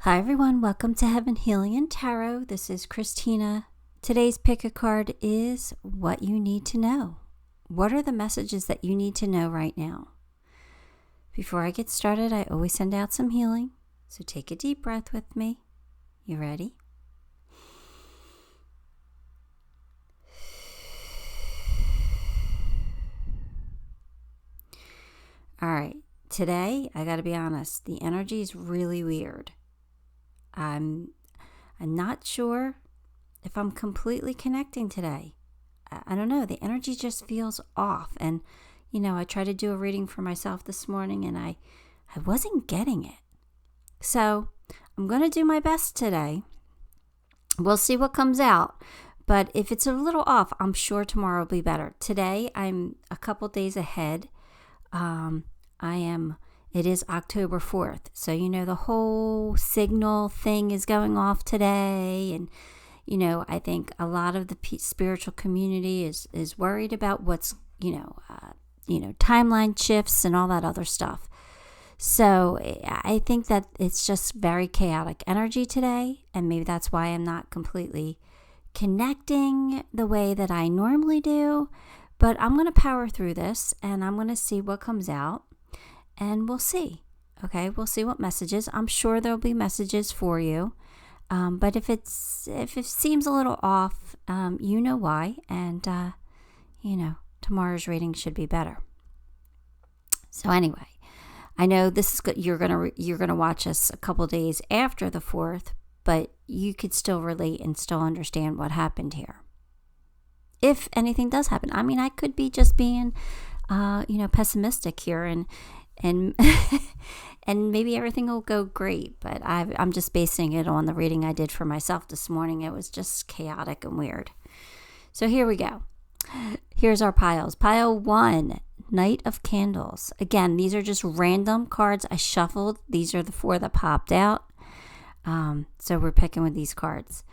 Hi everyone, welcome to Heaven Healing and Tarot. This is Christina. Today's pick a card is what you need to know. What are the messages that you need to know right now? Before I get started, I always send out some healing. So take a deep breath with me. You ready? All right, today, I gotta be honest, the energy is really weird. I'm not sure if I'm completely connecting today. I don't know. The energy just feels off. And, I tried to do a reading for myself this morning and I wasn't getting it. So I'm going to do my best today. We'll see what comes out. But if it's a little off, I'm sure tomorrow will be better. Today, I'm a couple days ahead. It is October 4th. So, the whole signal thing is going off today. And, I think a lot of the spiritual community is worried about what's, timeline shifts and all that other stuff. So I think that it's just very chaotic energy today. And maybe that's why I'm not completely connecting the way that I normally do. But I'm going to power through this and I'm going to see what comes out. And we'll see. Okay, we'll see what messages. I'm sure there'll be messages for you. But if it seems a little off, you know why. And tomorrow's reading should be better. So anyway, I know this is good. You're gonna watch us a couple days after the 4th, but you could still relate and still understand what happened here. If anything does happen, I mean, I could be just being, pessimistic here and and maybe everything will go great, but I'm just basing it on the reading I did for myself this morning. It was just chaotic and weird. So here we go. Here's our piles. Pile 1, Knight of Candles. Again, these are just random cards I shuffled. These are the 4 that popped out. So we're picking with these cards.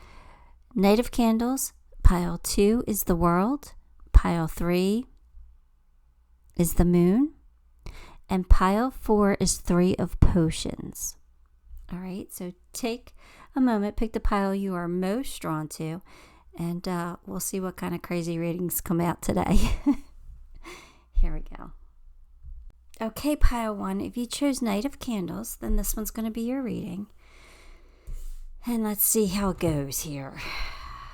Knight of Candles. Pile 2 is the World. Pile 3 is the Moon. And pile 4 is 3 of Potions. All right, so take a moment, pick the pile you are most drawn to, and we'll see what kind of crazy readings come out today. Here we go. Okay, pile 1, if you chose Knight of Candles, then this one's going to be your reading. And let's see how it goes here.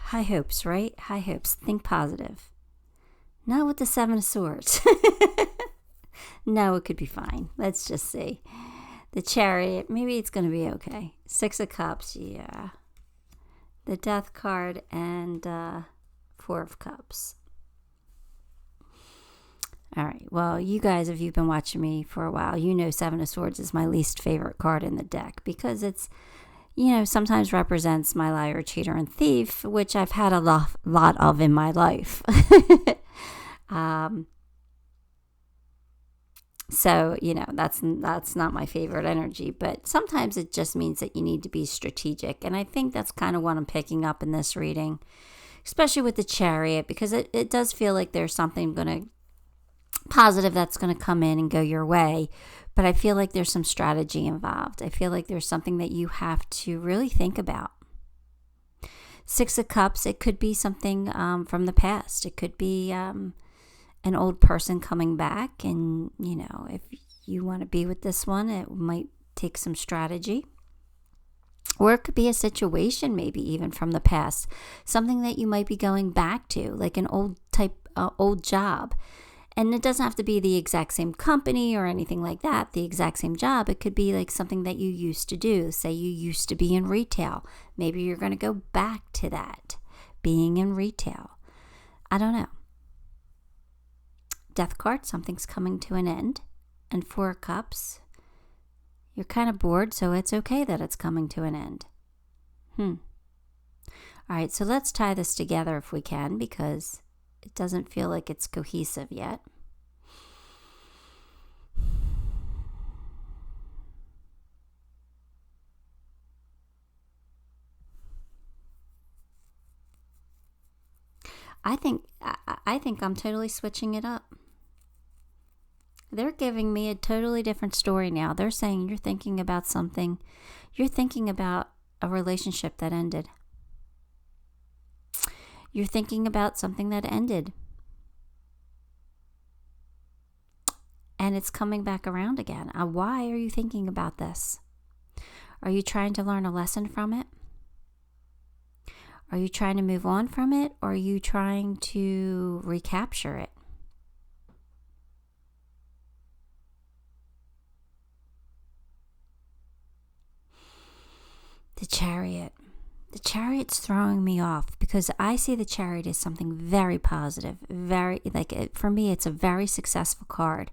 High hopes, right? High hopes. Think positive. Not with the 7 of Swords. No, it could be fine. Let's just see. The Chariot, maybe it's going to be okay. 6 of Cups, yeah. The Death card and 4 of Cups. All right. Well, you guys, if you've been watching me for a while, 7 of Swords is my least favorite card in the deck because it's, sometimes represents my liar, cheater, and thief, which I've had a lot of in my life. So, that's not my favorite energy, but sometimes it just means that you need to be strategic. And I think that's kind of what I'm picking up in this reading, especially with the Chariot, because it does feel like there's something positive that's going to come in and go your way. But I feel like there's some strategy involved. I feel like there's something that you have to really think about. 6 of Cups, it could be something from the past. It could be an old person coming back, and if you want to be with this one, it might take some strategy, or it could be a situation maybe even from the past, something that you might be going back to, like an old job. And it doesn't have to be the exact same company or anything like that, the exact same job. It could be like something that you used to do. Say you used to be in retail, maybe you're going to go back to that, being in retail. I don't know. Death card, something's coming to an end. And 4 of Cups, you're kind of bored, so it's okay that it's coming to an end. All right, so let's tie this together if we can, because it doesn't feel like it's cohesive yet. I think I'm totally switching it up. They're giving me a totally different story now. They're saying you're thinking about something. You're thinking about a relationship that ended. You're thinking about something that ended. And it's coming back around again. Why are you thinking about this? Are you trying to learn a lesson from it? Are you trying to move on from it? Or are you trying to recapture it? The Chariot. The Chariot's throwing me off because I see the Chariot as something very positive. For me, it's a very successful card.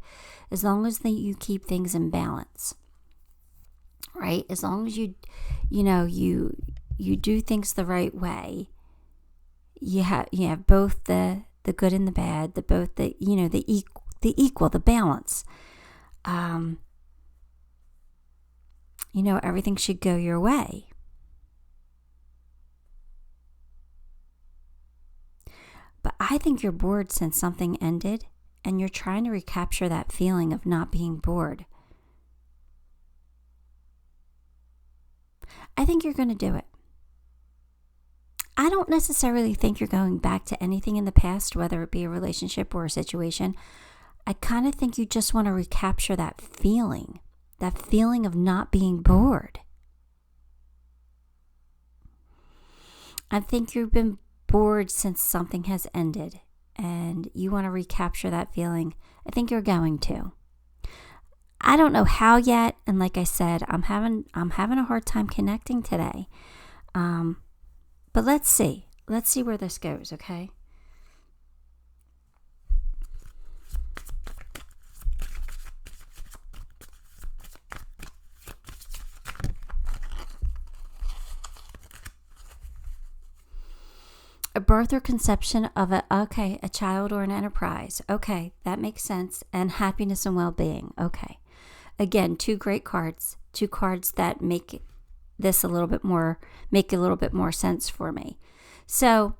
As long as you keep things in balance. Right? As long as you do things the right way. You have both the good and the bad, the equal, the balance. Everything should go your way. But I think you're bored since something ended, and you're trying to recapture that feeling of not being bored. I think you're going to do it. I don't necessarily think you're going back to anything in the past, whether it be a relationship or a situation. I kind of think you just want to recapture that feeling of not being bored. I think you've been bored since something has ended, and you want to recapture that feeling. I think you're going to. I don't know how yet, and like I said, I'm having a hard time connecting today. But let's see where this goes, okay? A birth or conception of a child or an enterprise. Okay, that makes sense. And happiness and well-being. Okay. Again, two great cards. Two cards that make a little bit more sense for me. So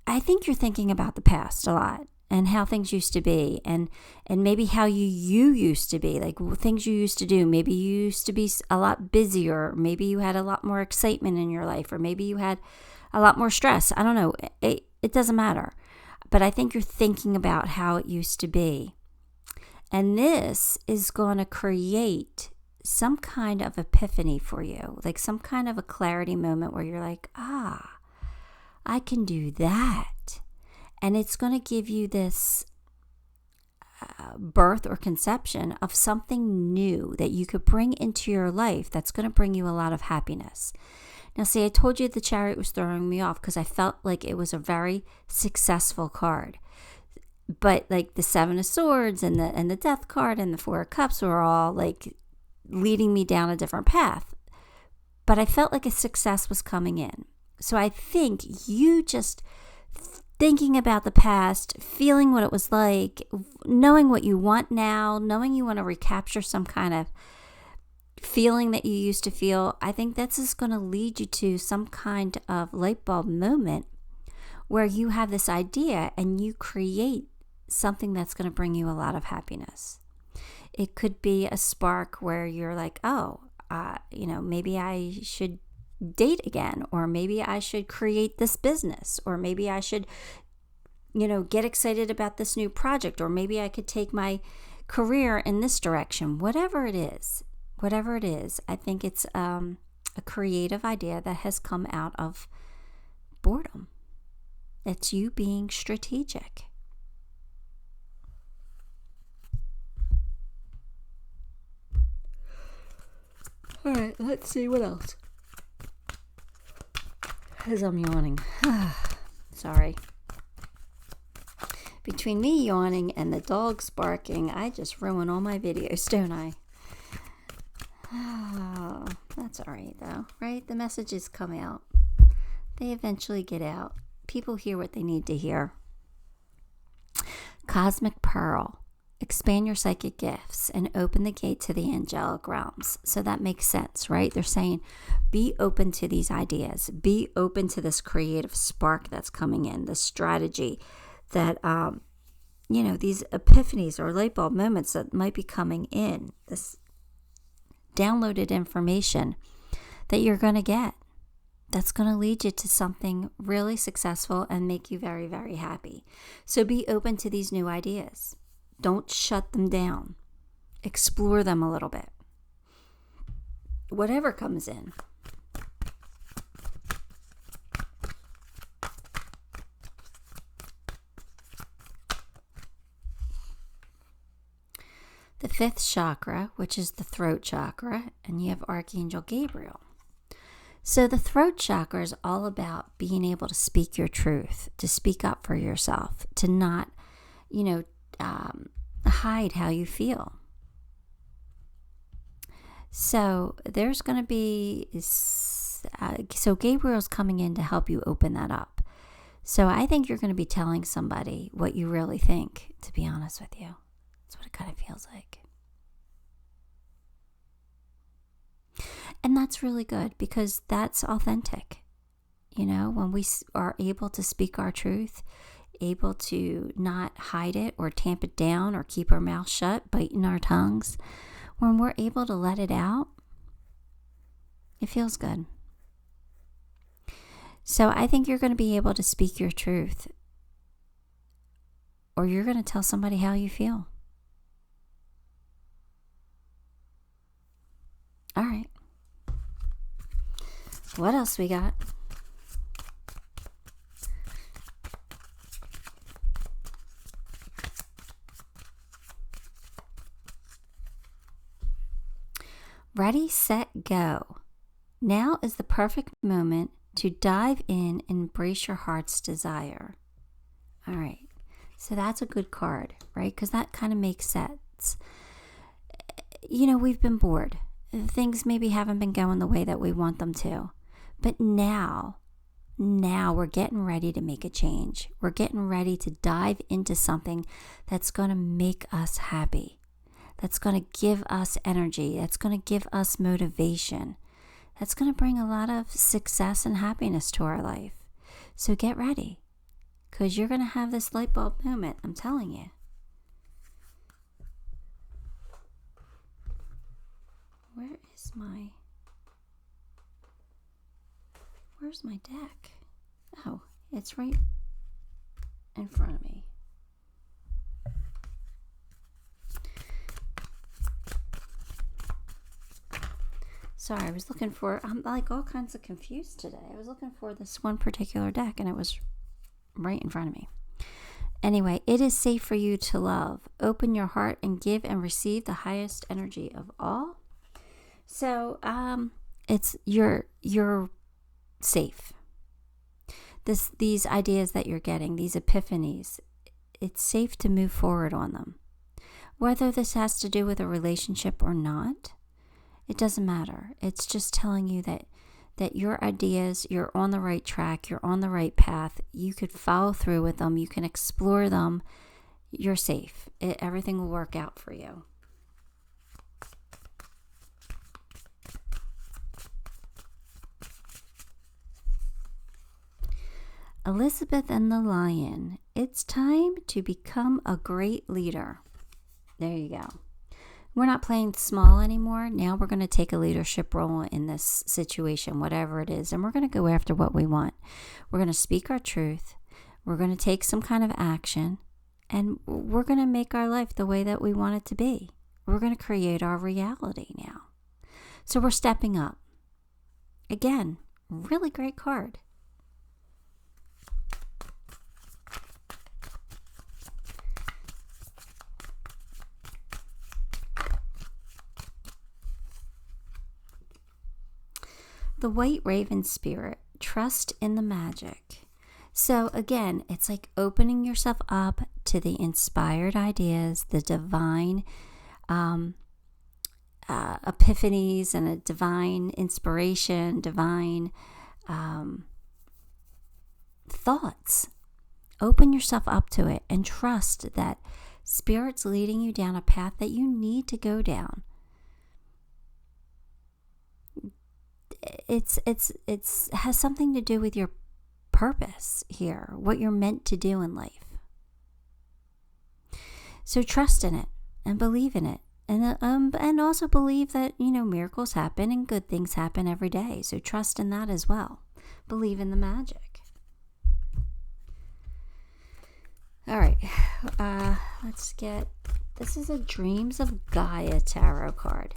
I think you're thinking about the past a lot and how things used to be, and maybe how you used to be, like things you used to do. Maybe you used to be a lot busier. Maybe you had a lot more excitement in your life, or maybe you had a lot more stress. I don't know. It doesn't matter. But I think you're thinking about how it used to be. And this is going to create some kind of epiphany for you, like some kind of a clarity moment where you're like, I can do that. And it's going to give you this birth or conception of something new that you could bring into your life that's going to bring you a lot of happiness. Now, see, I told you the Chariot was throwing me off because I felt like it was a very successful card. But like the Seven of Swords and the Death card and the Four of Cups were all like leading me down a different path. But I felt like a success was coming in. So I think you just thinking about the past, feeling what it was like, knowing what you want now, knowing you want to recapture some kind of feeling that you used to feel, I think that's just going to lead you to some kind of light bulb moment where you have this idea and you create something that's going to bring you a lot of happiness. It could be a spark where you're like, maybe I should date again, or maybe I should create this business, or maybe I should, get excited about this new project, or maybe I could take my career in this direction. Whatever it is, I think it's a creative idea that has come out of boredom. It's you being strategic. All right, let's see what else. As I'm yawning. Sorry. Between me yawning and the dogs barking, I just ruin all my videos, don't I? Oh, that's all right, though, right? The messages come out. They eventually get out. People hear what they need to hear. Cosmic Pearl. Expand your psychic gifts and open the gate to the angelic realms. So that makes sense, right? They're saying, be open to these ideas. Be open to this creative spark that's coming in, the strategy that, these epiphanies or light bulb moments that might be coming in, this downloaded information that you're going to get, that's going to lead you to something really successful and make you very, very happy. So be open to these new ideas. Don't shut them down. Explore them a little bit. Whatever comes in. The fifth chakra, which is the throat chakra, and you have Archangel Gabriel. So the throat chakra is all about being able to speak your truth, to speak up for yourself, to not, hide how you feel. So there's going to be, so Gabriel's coming in to help you open that up. So I think you're going to be telling somebody what you really think, to be honest with you. That's what it kind of feels like. And that's really good because that's authentic. When we are able to speak our truth, able to not hide it or tamp it down or keep our mouth shut, biting our tongues, when we're able to let it out, it feels good. So I think you're going to be able to speak your truth, or you're going to tell somebody how you feel. All right. What else we got? Ready, set, go. Now is the perfect moment to dive in and embrace your heart's desire. All right. So that's a good card, right? Because that kind of makes sense. We've been bored. Things maybe haven't been going the way that we want them to. But now we're getting ready to make a change. We're getting ready to dive into something that's going to make us happy. That's going to give us energy. That's going to give us motivation. That's going to bring a lot of success and happiness to our life. So get ready, because you're going to have this light bulb moment, I'm telling you. Where's my deck? Oh, it's right in front of me. Sorry, I was looking for, I'm like all kinds of confused today. I was looking for this one particular deck and it was right in front of me. Anyway, it is safe for you to love. Open your heart and give and receive the highest energy of all. So, it's you're safe. These ideas that you're getting, these epiphanies, it's safe to move forward on them. Whether this has to do with a relationship or not, it doesn't matter. It's just telling you that your ideas, you're on the right track, you're on the right path. You could follow through with them. You can explore them. You're safe. Everything will work out for you. Elizabeth and the Lion. It's time to become a great leader. There you go. We're not playing small anymore. Now we're going to take a leadership role in this situation, whatever it is, and we're going to go after what we want. We're going to speak our truth. We're going to take some kind of action, and we're going to make our life the way that we want it to be. We're going to create our reality now. So we're stepping up. Again, really great card. The White Raven Spirit, trust in the magic. So again, it's like opening yourself up to the inspired ideas, the divine epiphanies and a divine inspiration, divine thoughts. Open yourself up to it and trust that Spirit's leading you down a path that you need to go down. It's has something to do with your purpose here, what you're meant to do in life. So trust in it and believe in it. And also believe that, miracles happen and good things happen every day. So trust in that as well. Believe in the magic. All right. This is a Dreams of Gaia tarot card.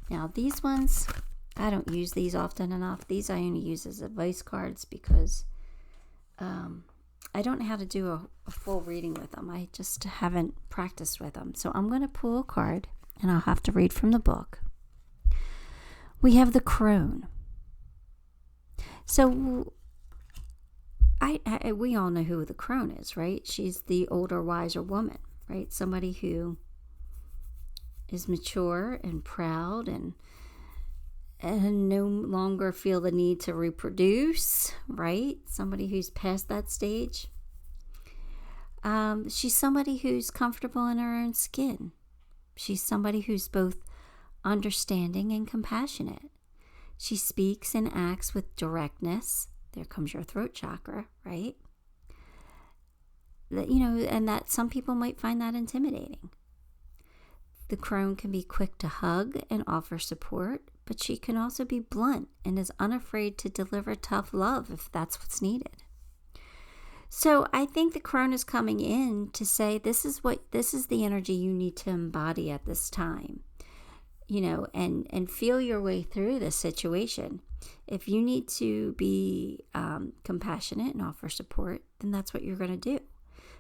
Now, these ones, I don't use these often enough. These I only use as advice cards because I don't know how to do a full reading with them. I just haven't practiced with them. So I'm going to pull a card, and I'll have to read from the book. We have the Crone. So we all know who the Crone is, right? She's the older, wiser woman, right? Somebody who is mature and proud and no longer feel the need to reproduce, right? Somebody who's past that stage. She's somebody who's comfortable in her own skin. She's somebody who's both understanding and compassionate. She speaks and acts with directness. There comes your throat chakra, right? And that some people might find that intimidating. The Crone can be quick to hug and offer support, but she can also be blunt and is unafraid to deliver tough love if that's what's needed. So I think the Crone is coming in to say, this is the energy you need to embody at this time, and feel your way through this situation. If you need to be compassionate and offer support, then that's what you're going to do.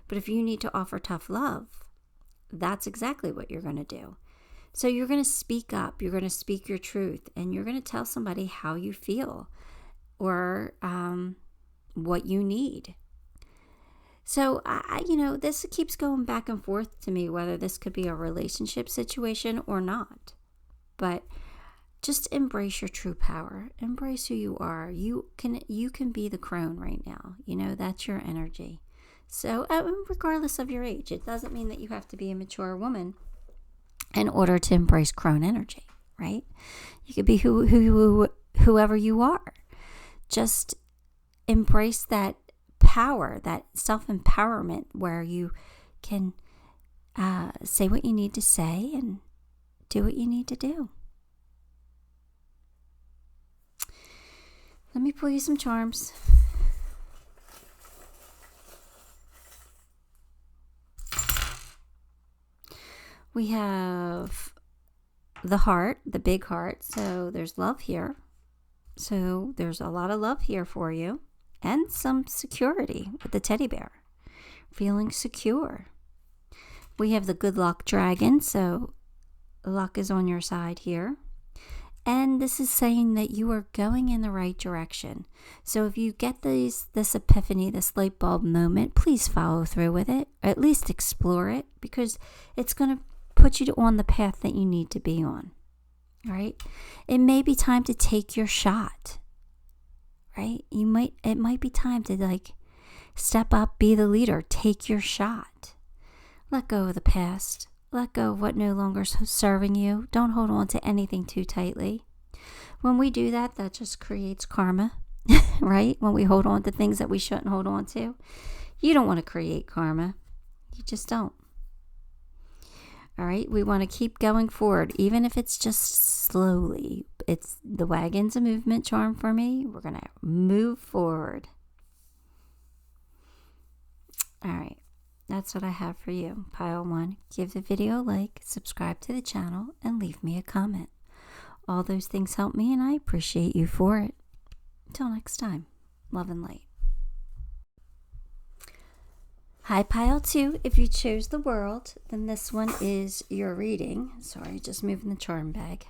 But if you need to offer tough love, that's exactly what you're going to do. So you're going to speak up, you're going to speak your truth, and you're going to tell somebody how you feel or what you need. So, this keeps going back and forth to me, whether this could be a relationship situation or not. But just embrace your true power. Embrace who you are. You can be the Crone right now. That's your energy. So, regardless of your age, it doesn't mean that you have to be a mature woman in order to embrace Crone energy, right? You could be whoever you are. Just embrace that power, that self-empowerment where you can say what you need to say and do what you need to do. Let me pull you some charms. We have the heart, the big heart. So there's love here. So there's a lot of love here for you. And some security with the teddy bear. Feeling secure. We have the good luck dragon. So luck is on your side here. And this is saying that you are going in the right direction. So if you get this epiphany, this light bulb moment, please follow through with it. Or at least explore it. Because it's going to put you on the path that you need to be on. Right? It may be time to take your shot. Right? It might be time to step up, be the leader, take your shot. Let go of the past. Let go of what no longer is serving you. Don't hold on to anything too tightly. When we do that, that just creates karma, right? When we hold on to things that we shouldn't hold on to. You don't want to create karma. You just don't. All right, we want to keep going forward, even if it's just slowly. It's the wagon's a movement charm for me. We're going to move forward. All right, that's what I have for you. Pile 1, give the video a like, subscribe to the channel, and leave me a comment. All those things help me, and I appreciate you for it. Until next time, love and light. Hi, Pile 2. If you chose the world, then this one is your reading. Sorry, just moving the charm bag.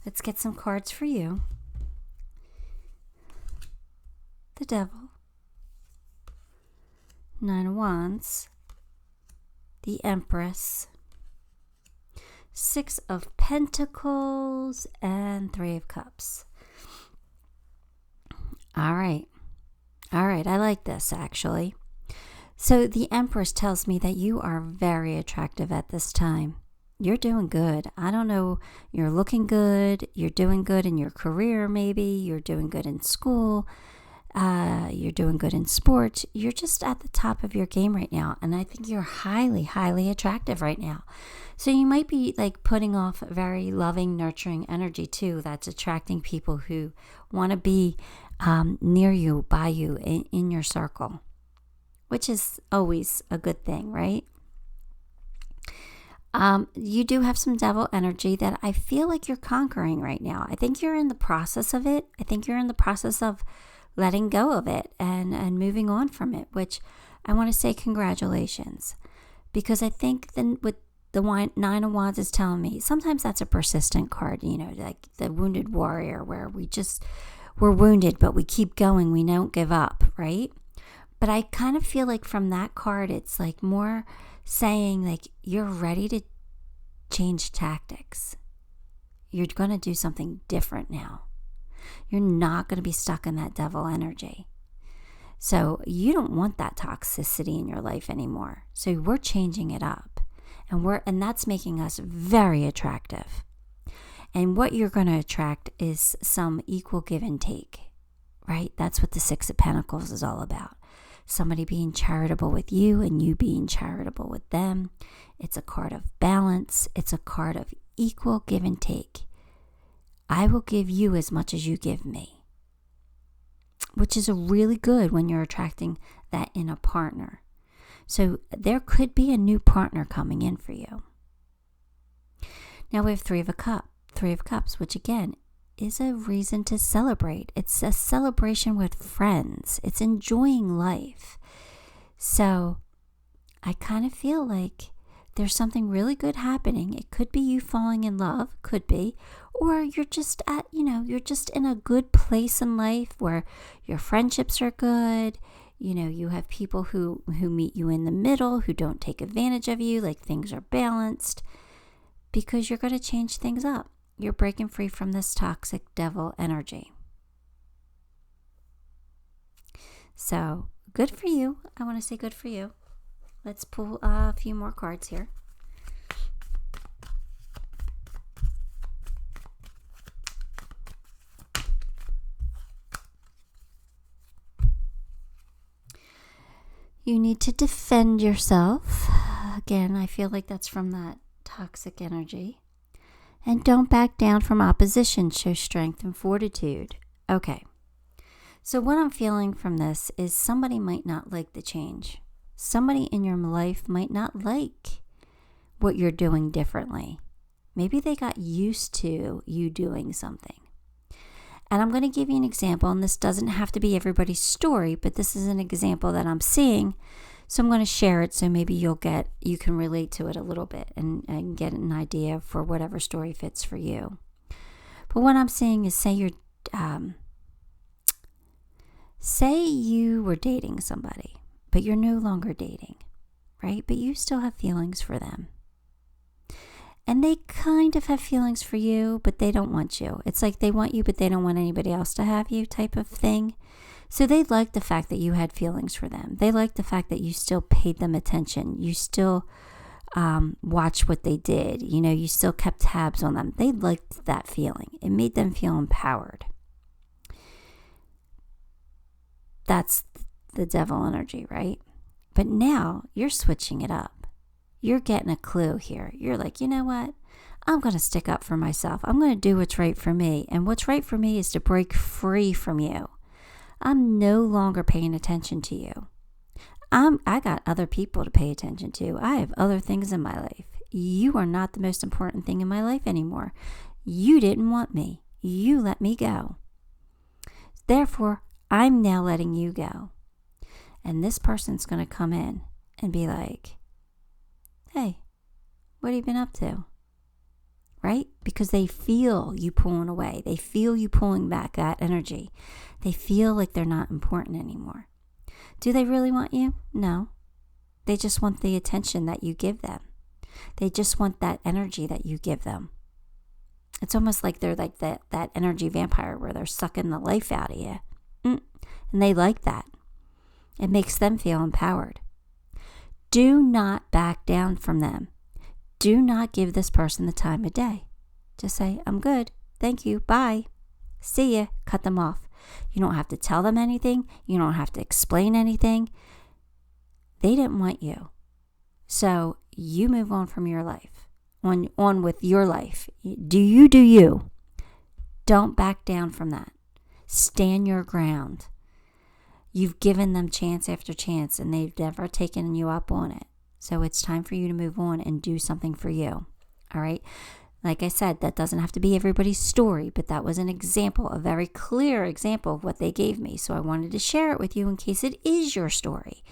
Let's get some cards for you. The Devil. 9 of Wands. The Empress. 6 of Pentacles and 3 of Cups. All right. I like this, actually. So the Empress tells me that you are very attractive at this time. You're doing good. I don't know. You're looking good. You're doing good in your career, maybe. You're doing good in school. you're doing good in sports. You're just at the top of your game right now. And I think you're highly, highly attractive right now. So you might be like putting off very loving, nurturing energy too. That's attracting people who want to be near you, by you, in your circle, which is always a good thing, right? You do have some devil energy that I feel like you're conquering right now. I think you're in the process of it. I think you're in the process of letting go of it and moving on from it, which I want to say congratulations. Because I think then with the Nine of Wands is telling me, sometimes that's a persistent card, like the wounded warrior, where we're wounded, but we keep going. We don't give up, right? But I kind of feel like from that card, it's like more saying like you're ready to change tactics. You're going to do something different now. You're not going to be stuck in that devil energy. So you don't want that toxicity in your life anymore. So we're changing it up, and that's making us very attractive. And what you're going to attract is some equal give and take, right? That's what the Six of Pentacles is all about. Somebody being charitable with you and you being charitable with them. It's a card of balance. It's a card of equal give and take. I will give you as much as you give me, which is really good when you're attracting that in a partner. So there could be a new partner coming in for you. Now we have Three of Cups, which again is a reason to celebrate. It's a celebration with friends. It's enjoying life. So I kind of feel like there's something really good happening. It could be you falling in love, could be, or you're just you're just in a good place in life where your friendships are good. You have people who meet you in the middle, who don't take advantage of you, like things are balanced, because you're going to change things up. You're breaking free from this toxic devil energy. So good for you. I want to say good for you. Let's pull a few more cards here. You need to defend yourself. Again, I feel like that's from that toxic energy. And don't back down from opposition. Show strength and fortitude. Okay. So what I'm feeling from this is somebody might not like the change. Somebody in your life might not like what you're doing differently. Maybe they got used to you doing something. And I'm going to give you an example, and this doesn't have to be everybody's story, but this is an example that I'm seeing. So I'm going to share it so maybe you can relate to it a little bit and get an idea for whatever story fits for you. But what I'm saying is, say you were dating somebody, but you're no longer dating, right? But you still have feelings for them. And they kind of have feelings for you, but they don't want you. It's like they want you, but they don't want anybody else to have you type of thing. So they like the fact that you had feelings for them. They like the fact that you still paid them attention. You still watched what they did. You still kept tabs on them. They liked that feeling. It made them feel empowered. That's the devil energy, right? But now you're switching it up. You're getting a clue here. You're like, you know what? I'm going to stick up for myself. I'm going to do what's right for me. And what's right for me is to break free from you. I'm no longer paying attention to you. I got other people to pay attention to. I have other things in my life. You are not the most important thing in my life anymore. You didn't want me. You let me go. Therefore, I'm now letting you go. And this person's going to come in and be like, hey, what have you been up to? Right? Because they feel you pulling away. They feel you pulling back that energy. They feel like they're not important anymore. Do they really want you? No. They just want the attention that you give them. They just want that energy that you give them. It's almost like they're like that energy vampire where they're sucking the life out of you. And they like that. It makes them feel empowered. Do not back down from them. Do not give this person the time of day. Just say, I'm good. Thank you. Bye. See ya. Cut them off. You don't have to tell them anything. You don't have to explain anything. They didn't want you. So you move on from your life. On with your life. Do you. Don't back down from that. Stand your ground. You've given them chance after chance, and they've never taken you up on it. So it's time for you to move on and do something for you. All right? Like I said, that doesn't have to be everybody's story, but that was an example, a very clear example of what they gave me. So I wanted to share it with you in case it is your story.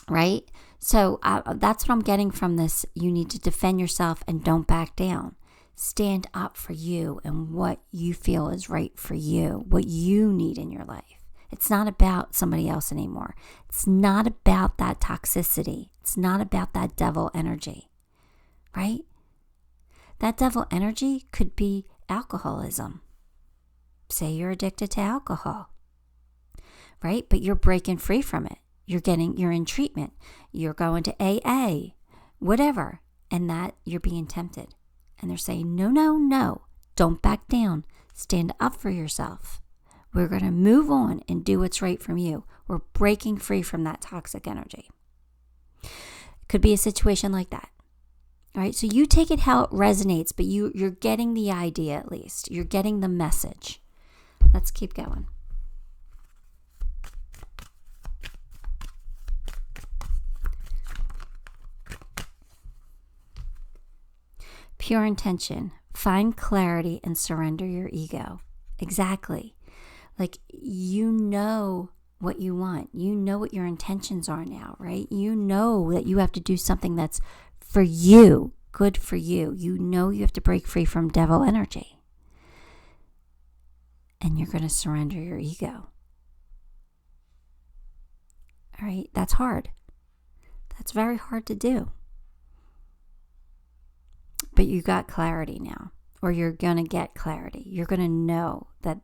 Right? So that's what I'm getting from this. You need to defend yourself and don't back down. Stand up for you and what you feel is right for you, what you need in your life. It's not about somebody else anymore. It's not about that toxicity. It's not about that devil energy, right? That devil energy could be alcoholism. Say you're addicted to alcohol, right? But you're breaking free from it. You're in treatment. You're going to AA, whatever. And that you're being tempted. And they're saying, no, don't back down. Stand up for yourself. We're going to move on and do what's right from you. We're breaking free from that toxic energy. It could be a situation like that. All right, so you take it how it resonates, but you're getting the idea at least. You're getting the message. Let's keep going. Pure intention. Find clarity and surrender your ego. Exactly. Like, you know what you want. You know what your intentions are now, right? You know that you have to do something that's for you, good for you. You know you have to break free from devil energy. And you're going to surrender your ego. All right? That's hard. That's very hard to do. But you got clarity now, or you're going to get clarity. You're going to know that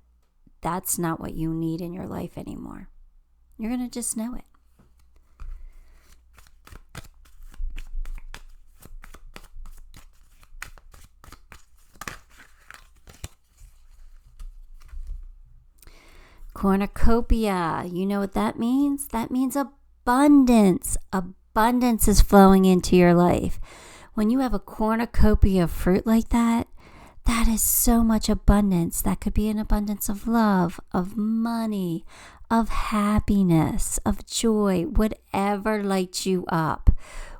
that's not what you need in your life anymore. You're going to just know it. Cornucopia. You know what that means? That means abundance. Abundance is flowing into your life. When you have a cornucopia of fruit like that, that is so much abundance. That could be an abundance of love, of money, of happiness, of joy, whatever lights you up,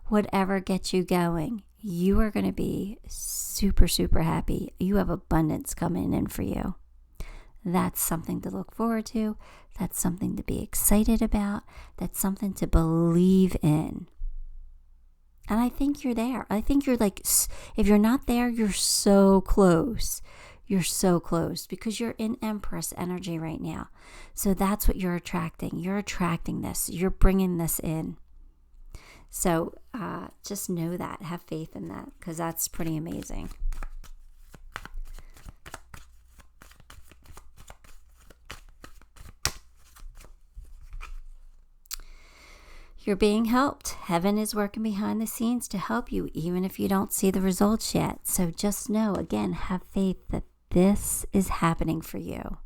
whatever gets you going. You are going to be super, super happy. You have abundance coming in for you. That's something to look forward to. That's something to be excited about. That's something to believe in. And I think you're there. I think you're like, if you're not there, you're so close. You're so close because you're in Empress energy right now. So that's what you're attracting. You're attracting this. You're bringing this in. So just know that. Have faith in that because that's pretty amazing. You're being helped. Heaven is working behind the scenes to help you, even if you don't see the results yet. So just know, again, have faith that this is happening for you.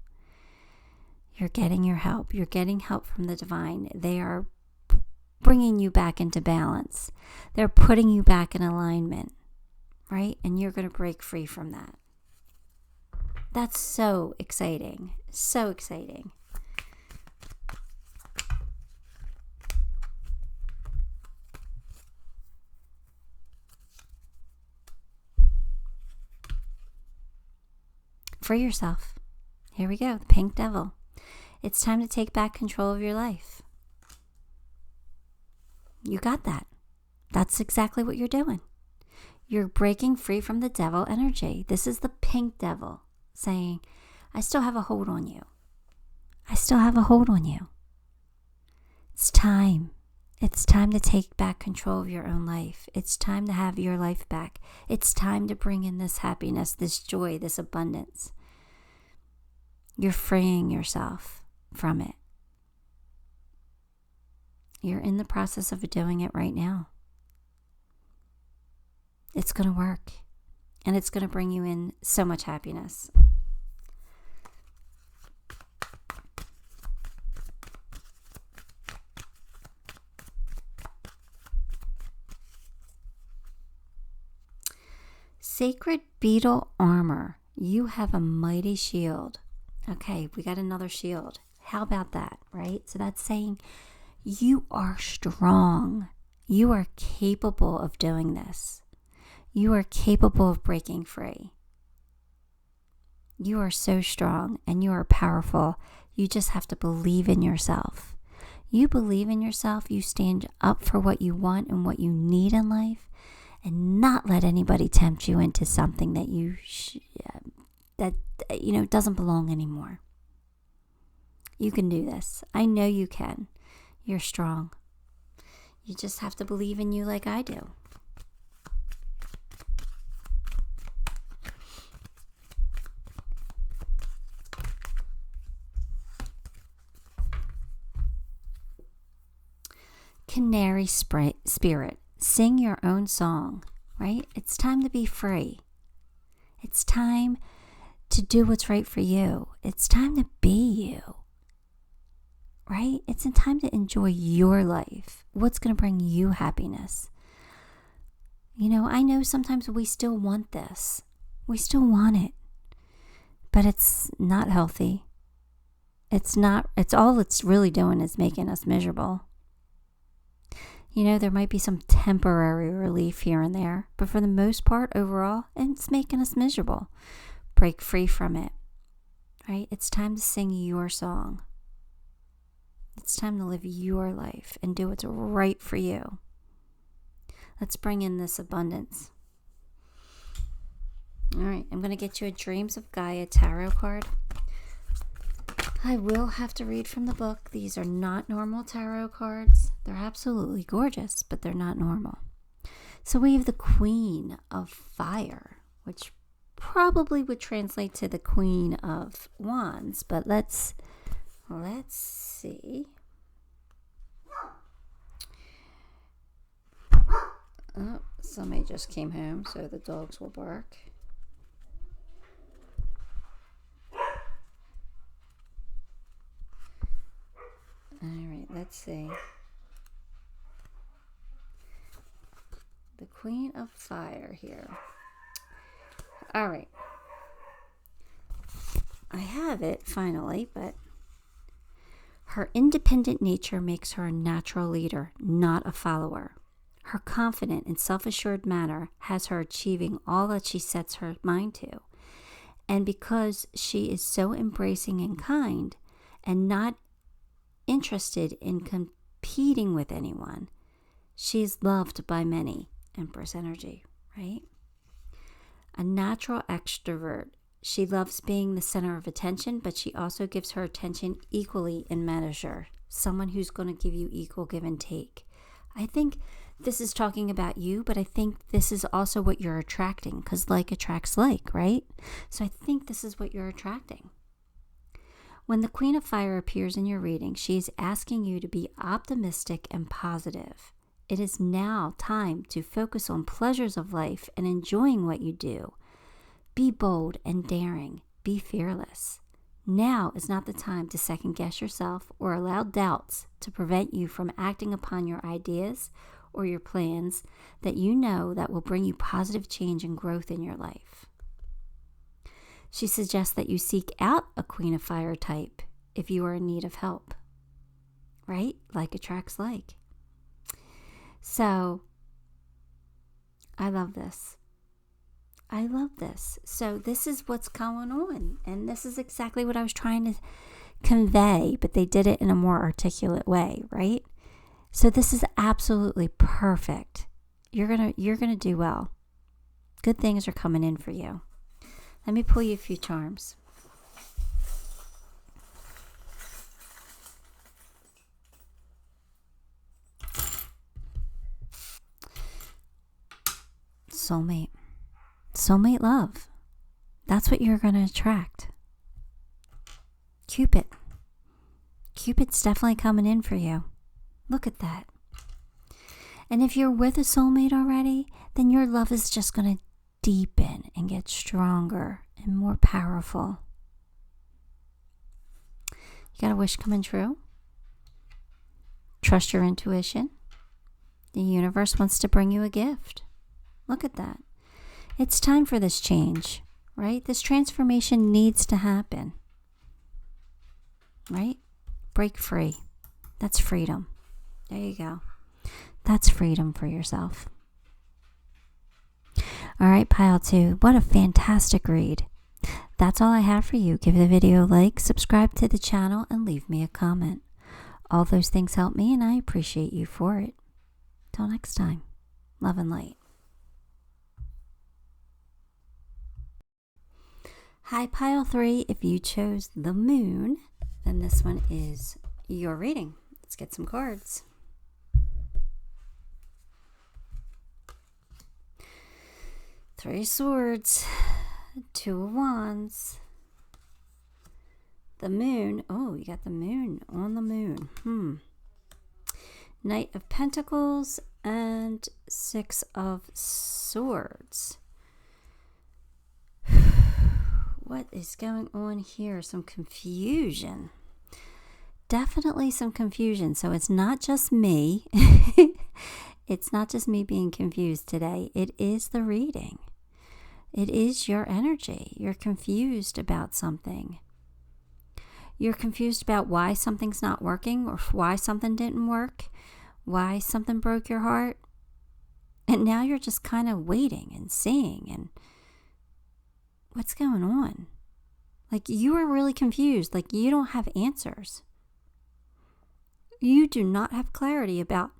You're getting your help. You're getting help from the divine. They are bringing you back into balance. They're putting you back in alignment, right? And you're going to break free from that. That's so exciting. So exciting. Free yourself. Here we go, the pink devil. It's time to take back control of your life. You got that. That's exactly what you're doing. You're breaking free from the devil energy. This is the pink devil saying, I still have a hold on you. I still have a hold on you. It's time. It's time to take back control of your own life. It's time to have your life back. It's time to bring in this happiness, this joy, this abundance. You're freeing yourself from it. You're in the process of doing it right now. It's going to work. And it's going to bring you in so much happiness. Sacred beetle armor. You have a mighty shield. Okay, we got another shield. How about that, right? So that's saying you are strong. You are capable of doing this. You are capable of breaking free. You are so strong and you are powerful. You just have to believe in yourself. You believe in yourself. You stand up for what you want and what you need in life, and not let anybody tempt you into something that doesn't belong anymore. You can do this. I know you can. You're strong. You just have to believe in you like I do. Canary spirit. Sing your own song, right? It's time to be free. It's time to do what's right for you. It's time to be you, right? It's time to enjoy your life. What's going to bring you happiness? I know sometimes we still want this. We still want it, but it's not healthy. It's all it's really doing is making us miserable. There might be some temporary relief here and there, but for the most part, overall, it's making us miserable. Break free from it, right? It's time to sing your song. It's time to live your life and do what's right for you. Let's bring in this abundance. All right, I'm going to get you a Dreams of Gaia tarot card. I will have to read from the book. These are not normal tarot cards. They're absolutely gorgeous, but they're not normal. So we have the Queen of Fire, which probably would translate to the Queen of Wands, but let's see. Oh, somebody just came home, so the dogs will bark. All right, let's see. The Queen of Fire here. All right. I have it finally, but her independent nature makes her a natural leader, not a follower. Her confident and self-assured manner has her achieving all that she sets her mind to. And because she is so embracing and kind and not interested in competing with anyone, she is loved by many. Empress energy, right? A natural extrovert. She loves being the center of attention, but she also gives her attention equally in measure. Someone who's going to give you equal give and take. I think this is talking about you, but I think this is also what you're attracting, because like attracts like, right? So I think this is what you're attracting. When the Queen of Fire appears in your reading, she is asking you to be optimistic and positive. It is now time to focus on pleasures of life and enjoying what you do. Be bold and daring. Be fearless. Now is not the time to second guess yourself or allow doubts to prevent you from acting upon your ideas or your plans that you know that will bring you positive change and growth in your life. She suggests that you seek out a Queen of Fire type if you are in need of help, right? Like attracts like. So, I love this. I love this. So this is what's going on. And this is exactly what I was trying to convey, but they did it in a more articulate way, right? So this is absolutely perfect. You're gonna do well. Good things are coming in for you. Let me pull you a few charms. Soulmate. Soulmate love. That's what you're going to attract. Cupid. Cupid's definitely coming in for you. Look at that. And if you're with a soulmate already, then your love is just going to deepen and get stronger and more powerful. You got a wish coming true? Trust your intuition. The universe wants to bring you a gift. Look at that. It's time for this change, right? This transformation needs to happen, right? Break free. That's freedom. There you go. That's freedom for yourself. All right, pile 2. What a fantastic read. That's all I have for you. Give the video a like, subscribe to the channel, and leave me a comment. All those things help me, and I appreciate you for it. Till next time, love and light. Hi, pile 3. If you chose the moon, then this one is your reading. Let's get some cards. Three Swords, Two of Wands, the Moon. Oh, you got the Moon on the Moon. Knight of Pentacles and Six of Swords. What is going on here? Some confusion. Definitely some confusion. So it's not just me. It's not just me being confused today. It is the reading. It is your energy. You're confused about something. You're confused about why something's not working, or why something didn't work, why something broke your heart. And now you're just kind of waiting and seeing, and what's going on? Like, you are really confused. Like, you don't have answers. You do not have clarity about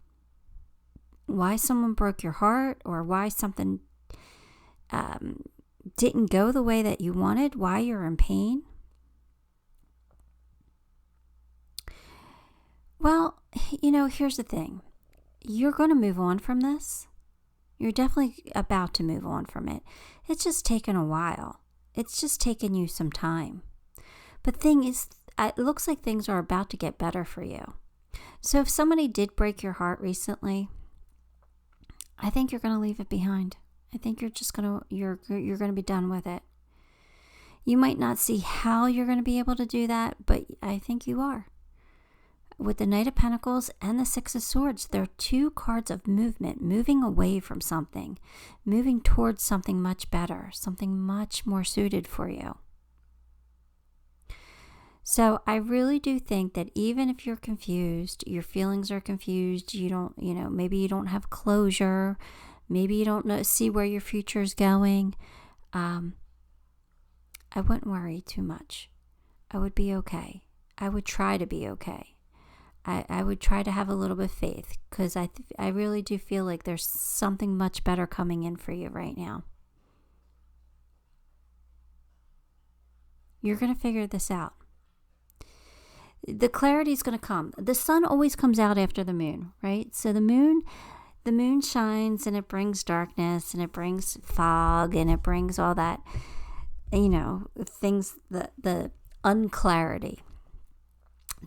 why someone broke your heart, or why something didn't go the way that you wanted, why you're in pain. Well, here's the thing. You're going to move on from this. You're definitely about to move on from it. It's just taken a while. It's just taken you some time. But thing is, it looks like things are about to get better for you. So if somebody did break your heart recently, I think you're going to leave it behind. I think you're going to be done with it. You might not see how you're going to be able to do that, but I think you are. With the Knight of Pentacles and the Six of Swords, they're two cards of movement, moving away from something, moving towards something much better, something much more suited for you. So I really do think that even if you're confused, your feelings are confused, maybe you don't have closure, maybe you don't see where your future is going, I wouldn't worry too much. I would be okay. I would try to be okay. I would try to have a little bit of faith, because I really do feel like there's something much better coming in for you right now. You're going to figure this out. The clarity is going to come. The sun always comes out after the moon, right? So the moon shines, and it brings darkness, and it brings fog, and it brings all that, things, the unclarity.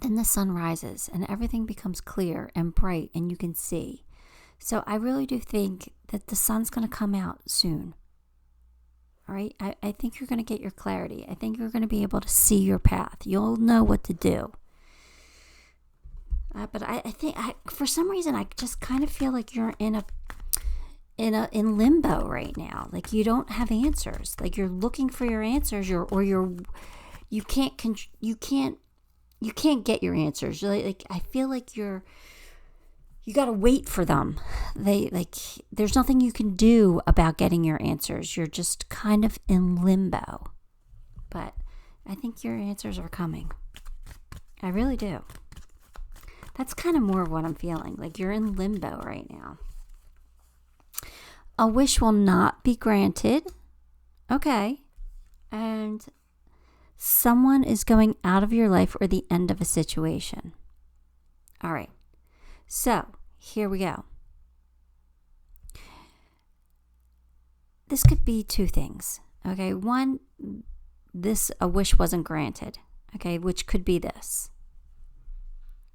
Then the sun rises, and everything becomes clear and bright, and you can see. So I really do think that the sun's going to come out soon. All right? I think you're going to get your clarity. I think you're going to be able to see your path. You'll know what to do. But I think for some reason, I just kind of feel like you're in limbo right now. Like, you don't have answers. Like, you're looking for your answers, you can't get your answers. Like, I feel like you got to wait for them. There's nothing you can do about getting your answers. You're just kind of in limbo. But I think your answers are coming. I really do. That's kind of more of what I'm feeling. Like, you're in limbo right now. A wish will not be granted. Okay. And someone is going out of your life, or the end of a situation. All right. So, here we go. This could be two things. Okay. One, a wish wasn't granted. Okay. Which could be this.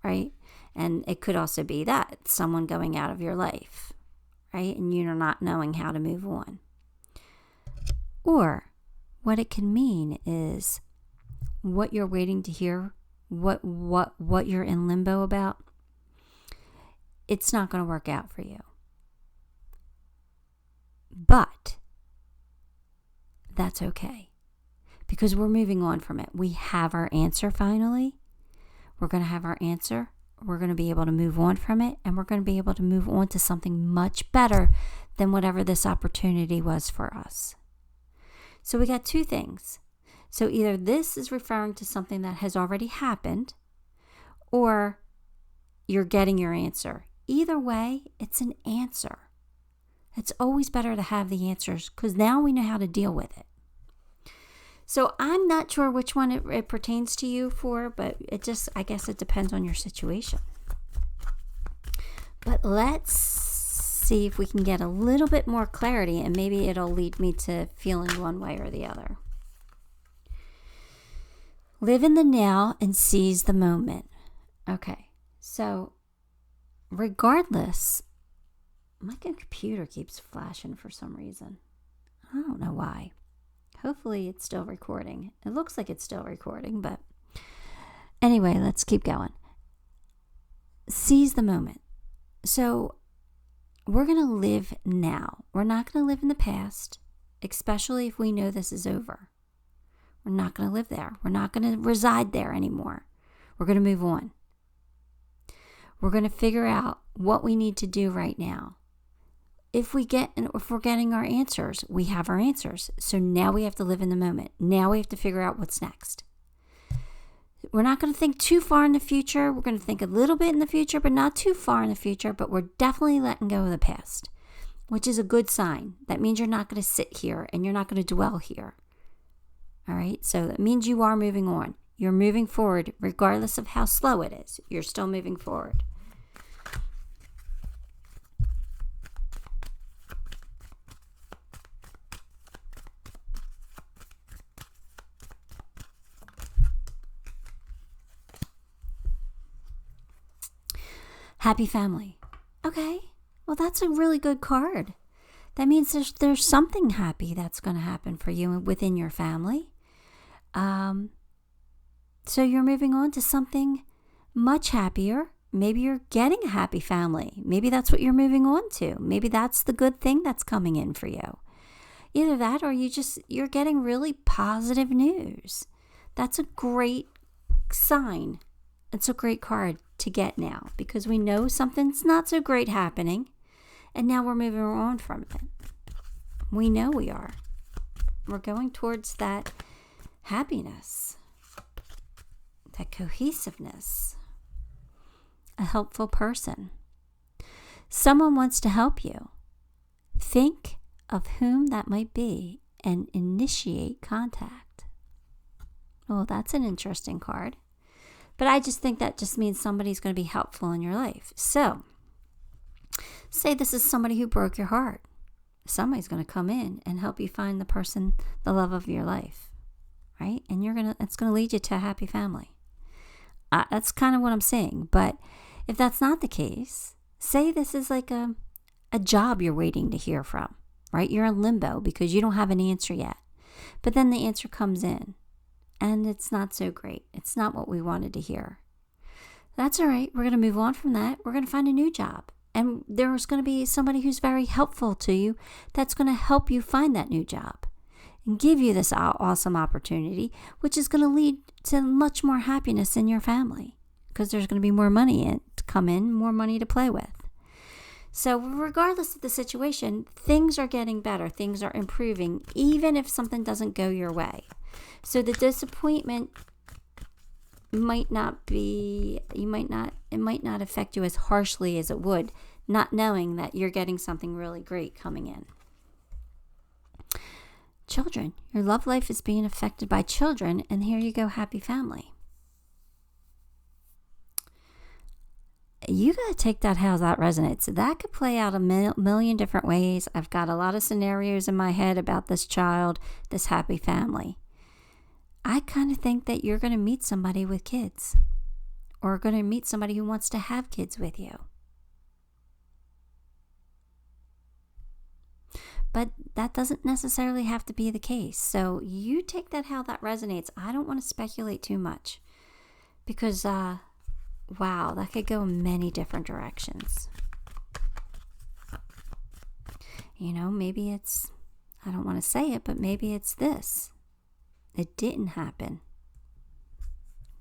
Right. And it could also be that someone going out of your life. Right. And you're not knowing how to move on. Or what it can mean is what you're waiting to hear, what you're in limbo about, it's not going to work out for you. But that's okay. Because we're moving on from it. We have our answer finally. We're going to have our answer. We're going to be able to move on from it. And we're going to be able to move on to something much better than whatever this opportunity was for us. So we got two things. So either this is referring to something that has already happened, or you're getting your answer. Either way, it's an answer. It's always better to have the answers because now we know how to deal with it. So I'm not sure which one it pertains to you for, but I guess it depends on your situation. But let's see if we can get a little bit more clarity, and maybe it'll lead me to feeling one way or the other. Live in the now and seize the moment. Okay, so regardless, my computer keeps flashing for some reason. I don't know why. Hopefully it's still recording. It looks like it's still recording, but anyway, let's keep going. Seize the moment. So we're going to live now. We're not going to live in the past, especially if we know this is over. We're not going to live there. We're not going to reside there anymore. We're going to move on. We're going to figure out what we need to do right now. If we're getting our answers, we have our answers. So now we have to live in the moment. Now we have to figure out what's next. We're not going to think too far in the future. We're going to think a little bit in the future, but not too far in the future. But we're definitely letting go of the past, which is a good sign. That means you're not going to sit here and you're not going to dwell here. All right? So that means you are moving on. You're moving forward regardless of how slow it is. You're still moving forward. Happy family. Okay, well, that's a really good card. That means there's something happy that's going to happen for you within your family. So you're moving on to something much happier. Maybe you're getting a happy family. Maybe that's what you're moving on to. Maybe that's the good thing that's coming in for you. Either that or you're getting really positive news. That's a great sign. It's a great card to get now because we know something's not so great happening and now we're moving on from it. We know we are. We're going towards that happiness, that cohesiveness, a helpful person. Someone wants to help you. Think of whom that might be and initiate contact. Well, that's an interesting card. But I just think that just means somebody's going to be helpful in your life. So, say this is somebody who broke your heart. Somebody's going to come in and help you find the person, the love of your life, right? And it's going to lead you to a happy family. That's kind of what I'm saying. But if that's not the case, say this is like a job you're waiting to hear from, right? You're in limbo because you don't have an answer yet. But then the answer comes in. And it's not so great. It's not what we wanted to hear. That's all right. We're going to move on from that. We're going to find a new job. And there's going to be somebody who's very helpful to you that's going to help you find that new job and give you this awesome opportunity, which is going to lead to much more happiness in your family because there's going to be more money to come in, more money to play with. So regardless of the situation, things are getting better. Things are improving, even if something doesn't go your way. So the disappointment it might not affect you as harshly as it would, not knowing that you're getting something really great coming in. Children, your love life is being affected by children, and here you go, happy family. You got to take that how that resonates. That could play out a million different ways. I've got a lot of scenarios in my head about this child, this happy family. I kind of think that you're going to meet somebody with kids or going to meet somebody who wants to have kids with you. But that doesn't necessarily have to be the case. So you take that how that resonates. I don't want to speculate too much because, wow, that could go in many different directions. You know, maybe it's, I don't want to say it, but maybe it's this. It didn't happen.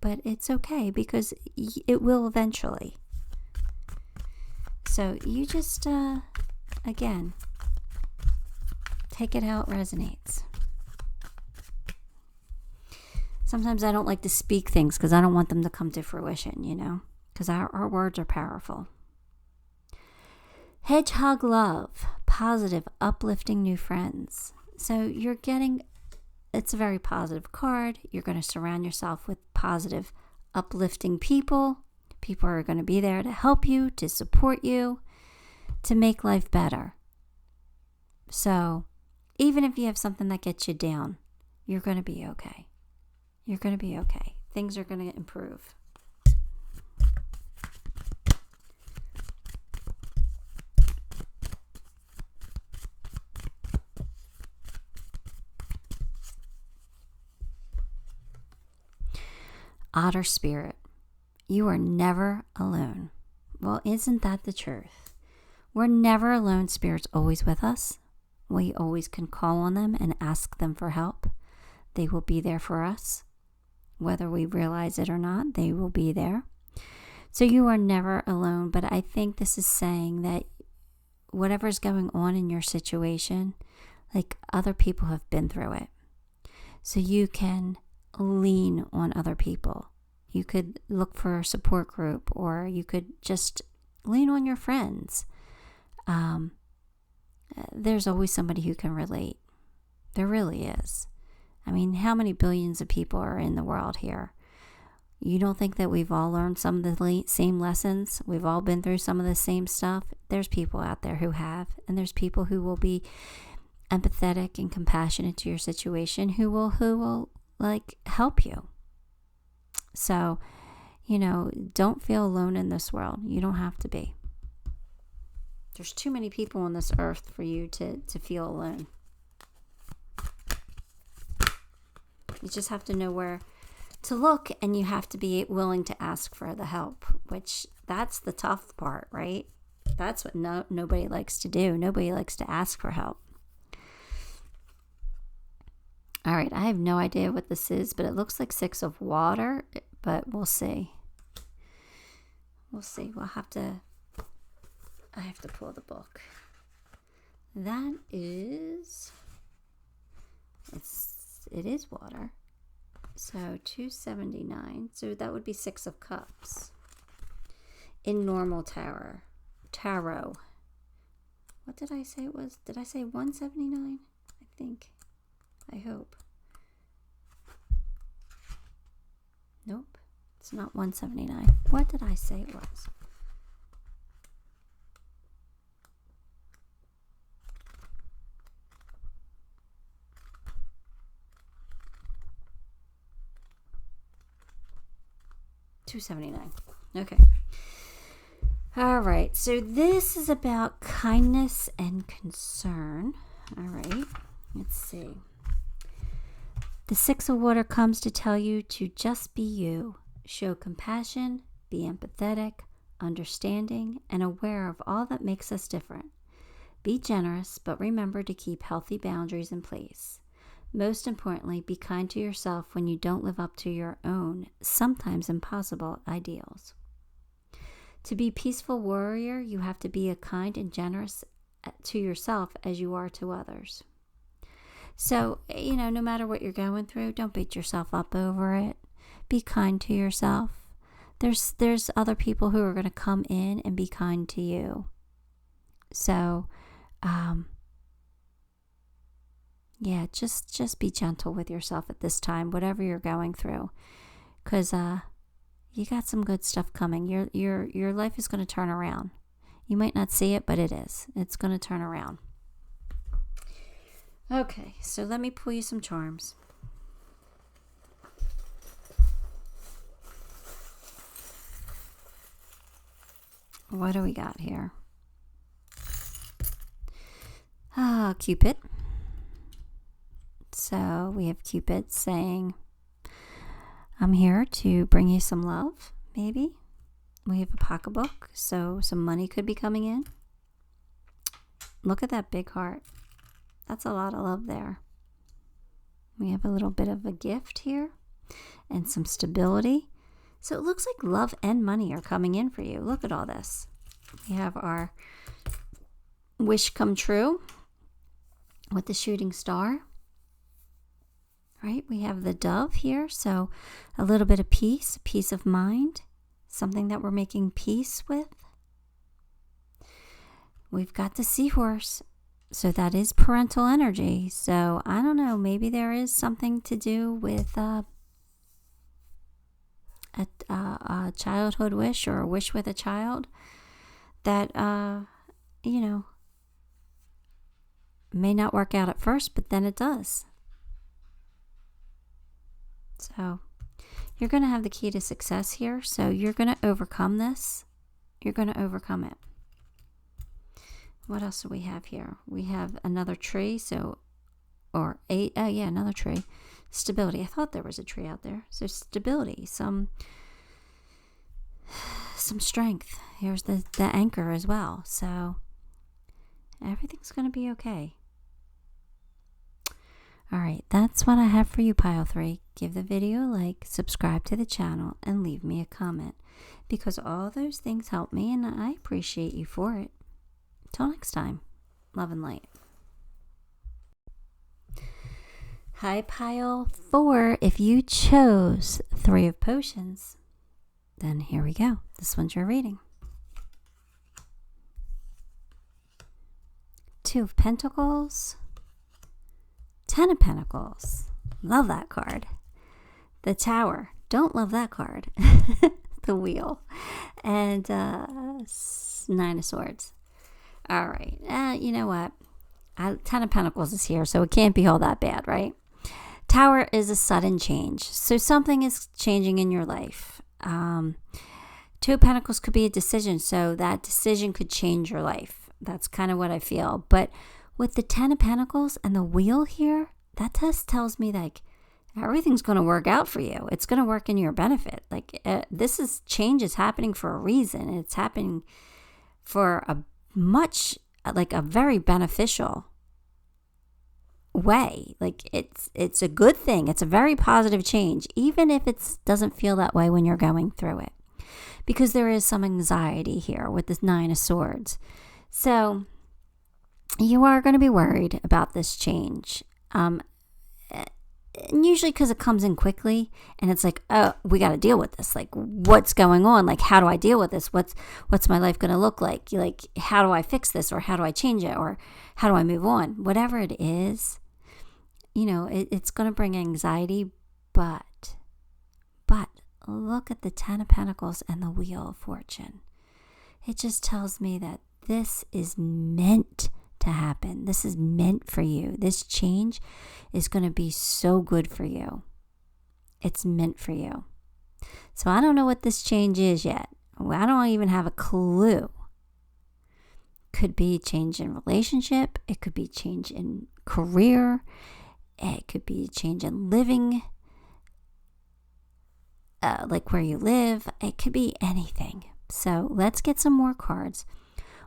But it's okay because it will eventually. So you just, again, take it how it resonates. Sometimes I don't like to speak things because I don't want them to come to fruition, you know, because our words are powerful. Hedgehog love, positive, uplifting new friends. So you're getting, it's a very positive card. You're going to surround yourself with positive, uplifting people. People are going to be there to help you, to support you, to make life better. So even if you have something that gets you down, you're going to be okay. You're going to be okay. Things are going to improve. Otter spirit, you are never alone. Well, isn't that the truth? We're never alone. Spirit's always with us. We always can call on them and ask them for help. They will be there for us. Whether we realize it or not, they will be there. So you are never alone. But I think this is saying that whatever's going on in your situation, like other people have been through it. So you can lean on other people. You could look for a support group, or you could just lean on your friends. There's always somebody who can relate. There really is. I mean, how many billions of people are in the world here? You don't think that we've all learned some of the same lessons? We've all been through some of the same stuff? There's people out there who have, and there's people who will be empathetic and compassionate to your situation, who will like help you. So, you know, don't feel alone in this world. You don't have to be. There's too many people on this earth for you to feel alone. You just have to know where to look, and you have to be willing to ask for the help, which that's the tough part, right? That's what nobody likes to do. Nobody likes to ask for help. All right, I have no idea what this is, but it looks like 6 of water, but we'll see. We'll see. I have to pull the book. That is, it is water. So 279. So that would be 6 of cups. In normal tarot. What did I say it was? Did I say 179? I think. I hope. Nope. It's not 179. What did I say it was? $279. Okay. All right. So this is about kindness and concern. All right. Let's see. The 6 of water comes to tell you to just be you. Show compassion, be empathetic, understanding, and aware of all that makes us different. Be generous, but remember to keep healthy boundaries in place. Most importantly, be kind to yourself when you don't live up to your own, sometimes impossible, ideals. To be a peaceful warrior, you have to be as kind and generous to yourself as you are to others. So, you know, no matter what you're going through, don't beat yourself up over it. Be kind to yourself. There's other people who are going to come in and be kind to you. So, yeah, just be gentle with yourself at this time, whatever you're going through, because you got some good stuff coming. Your life is going to turn around. You might not see it, but it is. It's going to turn around. Okay, so let me pull you some charms. What do we got here? Cupid. So we have Cupid saying, I'm here to bring you some love, maybe. We have a pocketbook, so some money could be coming in. Look at that big heart. That's a lot of love there. We have a little bit of a gift here and some stability. So it looks like love and money are coming in for you. Look at all this. We have our wish come true with the shooting star. Right? We have the dove here. So a little bit of peace of mind, something that we're making peace with. We've got the seahorse. So that is parental energy. So I don't know, maybe there is something to do with a childhood wish or a wish with a child that, may not work out at first, but then it does. So you're going to have the key to success here. So you're going to overcome this. You're going to overcome it. What else do we have here? We have another tree. Another tree. Stability. I thought there was a tree out there. So stability, some strength. Here's the anchor as well. So everything's going to be okay. All right, that's what I have for you, Pile 3. Give the video a like, subscribe to the channel, and leave me a comment, because all those things help me, and I appreciate you for it. Till next time, love and light. Hi, Pile 4. If you chose 3 of Potions, then here we go. This one's your reading. 2 of Pentacles. 10 of Pentacles. Love that card. The Tower. Don't love that card. The Wheel. And 9 of Swords. All right. You know what? 10 of Pentacles is here, so it can't be all that bad, right? Tower is a sudden change. So something is changing in your life. 2 of Pentacles could be a decision. So that decision could change your life. That's kind of what I feel. But with the 10 of Pentacles and the Wheel here, that test tells me like everything's going to work out for you. It's going to work in your benefit. Like change is happening for a reason. It's happening for a very beneficial way. Like it's a good thing. It's a very positive change, even if it doesn't feel that way when you're going through it, because there is some anxiety here with this 9 of Swords. So you are going to be worried about this change. And usually because it comes in quickly and it's like, oh, we got to deal with this. Like, what's going on? Like, how do I deal with this? What's my life going to look like? Like, how do I fix this? Or how do I change it? Or how do I move on? Whatever it is, it's going to bring anxiety, but look at the 10 of Pentacles and the Wheel of Fortune. It just tells me that this is meant to happen. This is meant for you. This change is going to be so good for you. It's meant for you. So I don't know what this change is yet. I don't even have a clue. Could be change in relationship. It could be change in career. It could be change in living, like where you live. It could be anything. So let's get some more cards.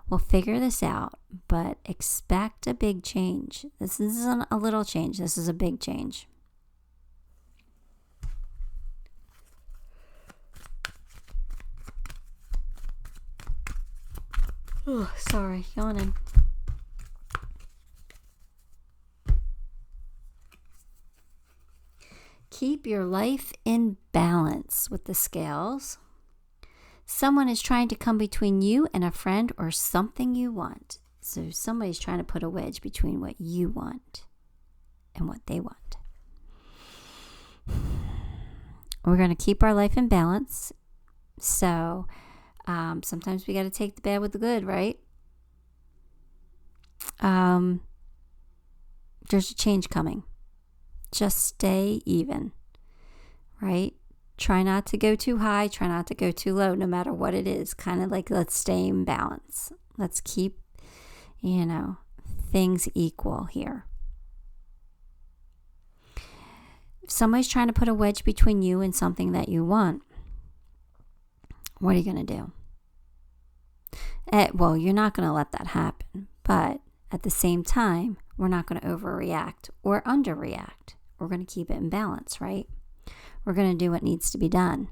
We'll figure this out, but expect a big change. This isn't a little change. This is a big change. Oh, sorry, yawning. Keep your life in balance with the scales. Someone is trying to come between you and a friend or something you want. So somebody's trying to put a wedge between what you want and what they want. We're going to keep our life in balance. So sometimes we got to take the bad with the good, right? There's a change coming. Just stay even, right? Try not to go too high. Try not to go too low, no matter what it is. Kind of like, let's stay in balance. Let's keep, things equal here. If somebody's trying to put a wedge between you and something that you want, what are you going to do? Well, you're not going to let that happen. But at the same time, We're not going to overreact or underreact. We're going to keep it in balance, right? We're going to do what needs to be done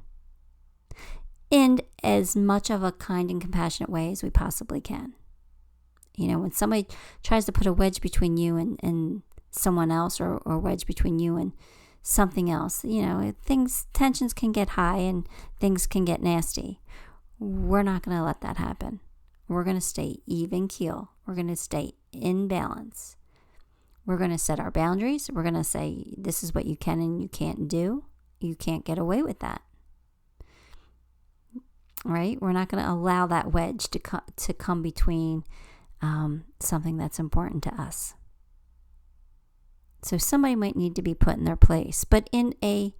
in as much of a kind and compassionate way as we possibly can. You know, when somebody tries to put a wedge between you and someone else, or a wedge between you and something else, you know, tensions can get high and things can get nasty. We're not going to let that happen. We're going to stay even keel. We're going to stay in balance. We're going to set our boundaries. We're going to say, this is what you can and you can't do. You can't get away with that. Right? We're not going to allow that wedge to come between something that's important to us. So somebody might need to be put in their place, but in a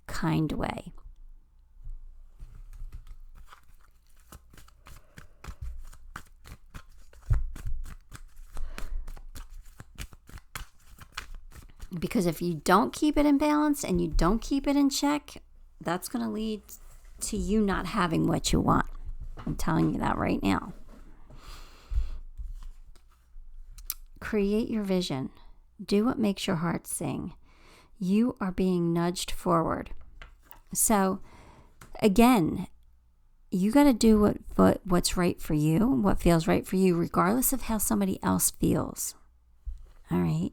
kind way. Because if you don't keep it in balance and you don't keep it in check, that's going to lead to you not having what you want. I'm telling you that right now. Create your vision. Do what makes your heart sing. You are being nudged forward. So, again, you got to do what's right for you, what feels right for you, regardless of how somebody else feels. All right?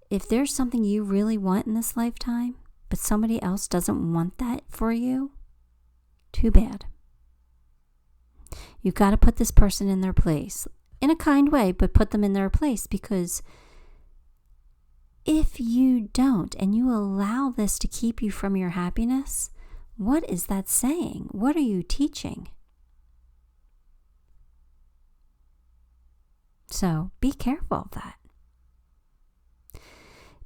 If there's something you really want in this lifetime, but somebody else doesn't want that for you, too bad. You've got to put this person in their place. In a kind way, but put them in their place, because if you don't and you allow this to keep you from your happiness, what is that saying? What are you teaching? So be careful of that.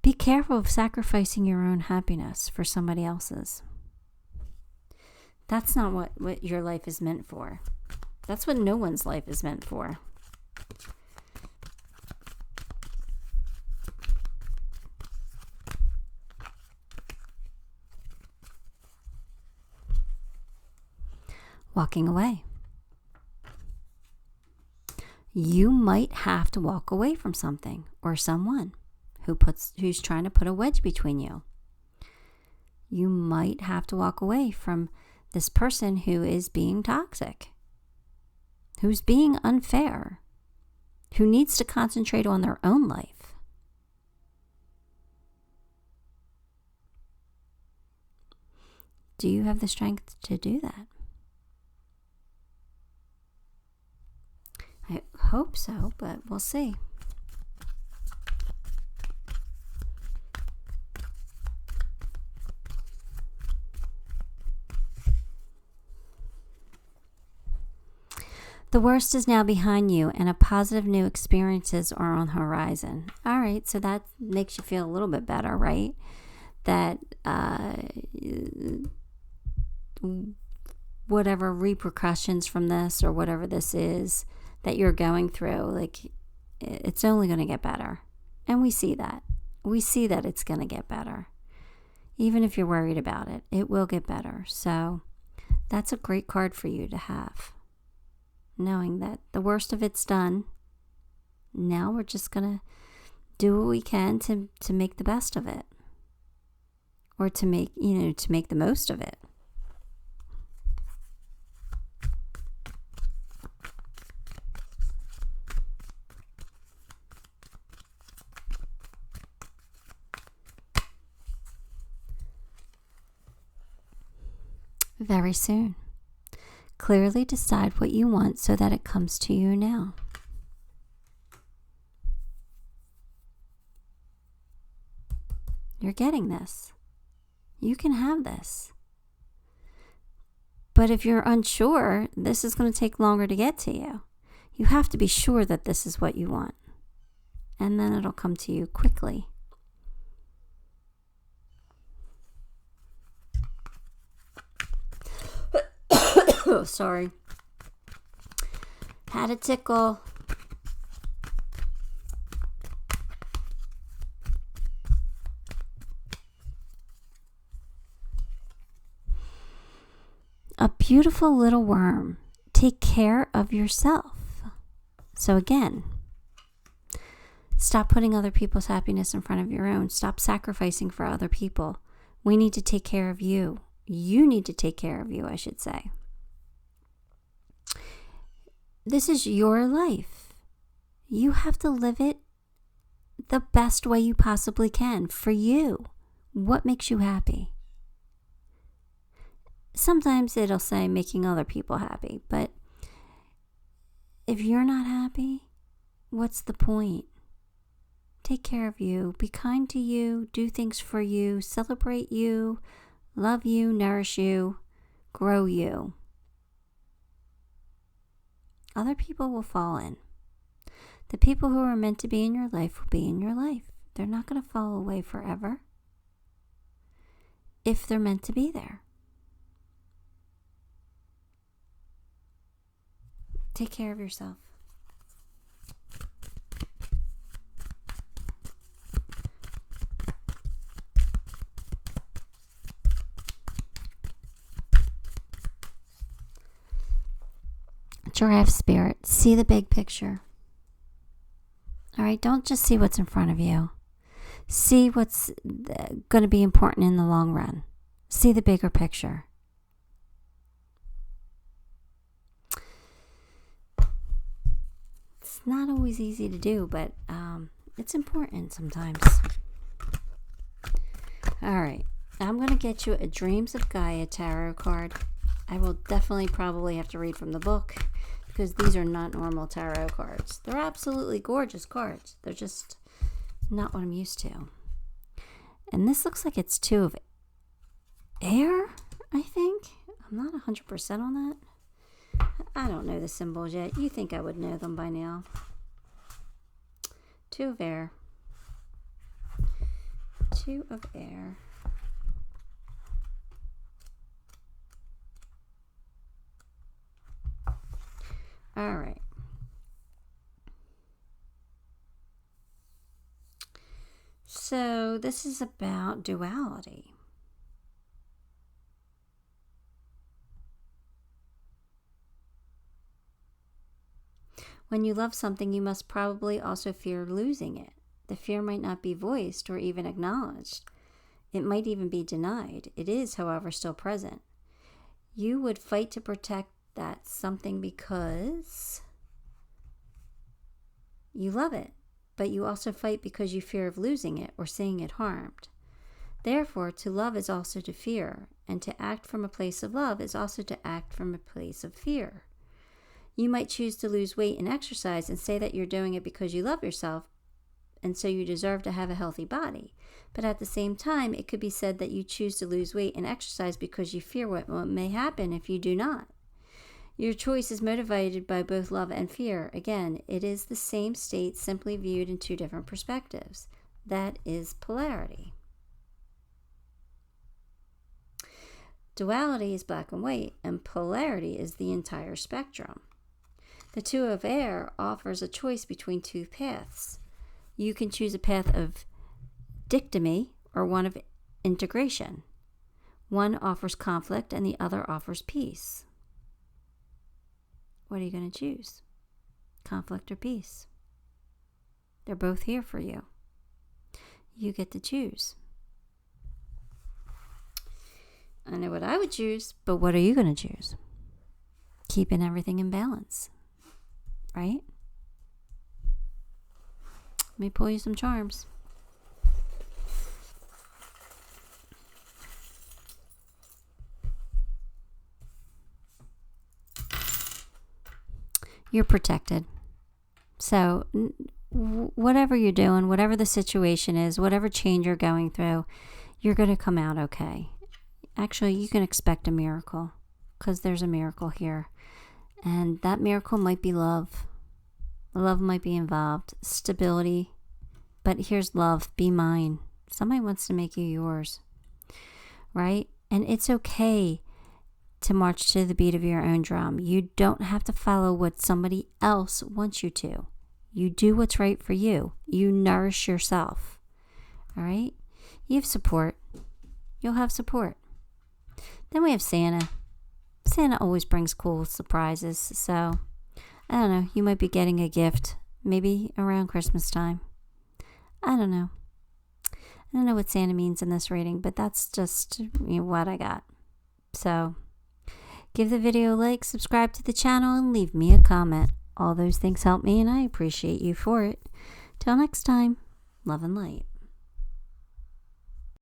Be careful of sacrificing your own happiness for somebody else's. That's not what your life is meant for. That's what no one's life is meant for. Walking away. You might have to walk away from something or someone who's trying to put a wedge between you. You might have to walk away from this person who is being toxic, who's being unfair, who needs to concentrate on their own life. Do you have the strength to do that? I hope so, but we'll see. The worst is now behind you, and a positive new experiences are on the horizon. All right, so that makes you feel a little bit better, right? That whatever repercussions from this or whatever this is that you're going through, like, it's only going to get better. And we see that. We see that it's going to get better. Even if you're worried about it, it will get better. So that's a great card for you to have. Knowing that the worst of it's done. Now we're just going to do what we can to make the best of it. Or to make the most of it. Very soon. Clearly decide what you want so that it comes to you now. You're getting this. You can have this. But if you're unsure, this is going to take longer to get to you. You have to be sure that this is what you want. And then it'll come to you quickly. Oh, sorry. Had a tickle. A beautiful little worm. Take care of yourself. So again, Stop putting other people's happiness in front of your own. Stop sacrificing for other people. We need to take care of you. You need to take care of you, I should say. This is your life. You have to live it the best way you possibly can for you. What makes you happy? Sometimes it'll say making other people happy, but if you're not happy, what's the point? Take care of you, be kind to you, do things for you, celebrate you, love you, nourish you, grow you. Other people will fall in. The people who are meant to be in your life will be in your life. They're not going to fall away forever if they're meant to be there. Take care of yourself. Giraffe spirit, see the big picture. All right, don't just see what's in front of you. See what's going to be important in the long run. See the bigger picture. It's not always easy to do, but it's important sometimes. All right, I'm going to get you a Dreams of Gaia tarot card. I will definitely probably have to read from the book because these are not normal tarot cards. They're absolutely gorgeous cards. They're just not what I'm used to. And this looks like it's 2 of air, I think. I'm not 100% on that. I don't know the symbols yet. You think I would know them by now. 2 of air. 2 of air. All right. So this is about duality. When you love something, you must probably also fear losing it. The fear might not be voiced or even acknowledged. It might even be denied. It is, however, still present. You would fight to protect that something because you love it, but you also fight because you fear of losing it or seeing it harmed. Therefore, to love is also to fear, and to act from a place of love is also to act from a place of fear. You might choose to lose weight and exercise and say that you're doing it because you love yourself, and so you deserve to have a healthy body. But at the same time, it could be said that you choose to lose weight and exercise because you fear what may happen if you do not. Your choice is motivated by both love and fear. Again, it is the same state, simply viewed in 2 different perspectives. That is polarity. Duality is black and white, and polarity is the entire spectrum. The 2 of air offers a choice between 2 paths. You can choose a path of dichotomy or one of integration. One offers conflict and the other offers peace. What are you going to choose? Conflict or peace? They're both here for you. You get to choose. I know what I would choose, but what are you going to choose? Keeping everything in balance, right? Let me pull you some charms. You're protected. So whatever you're doing, whatever the situation is, whatever change you're going through, you're going to come out okay. Actually, you can expect a miracle because there's a miracle here. And that miracle might be love. Love might be involved. Stability. But here's love. Be mine. Somebody wants to make you yours. Right? And it's okay to march to the beat of your own drum. You don't have to follow what somebody else wants you to. You do what's right for you. You nourish yourself. All right? You have support. You'll have support. Then we have Santa. Santa always brings cool surprises. So, I don't know. You might be getting a gift maybe around Christmas time. I don't know. I don't know what Santa means in this reading, but that's just what I got. So give the video a like, subscribe to the channel, and leave me a comment. All those things help me, and I appreciate you for it. Till next time, love and light.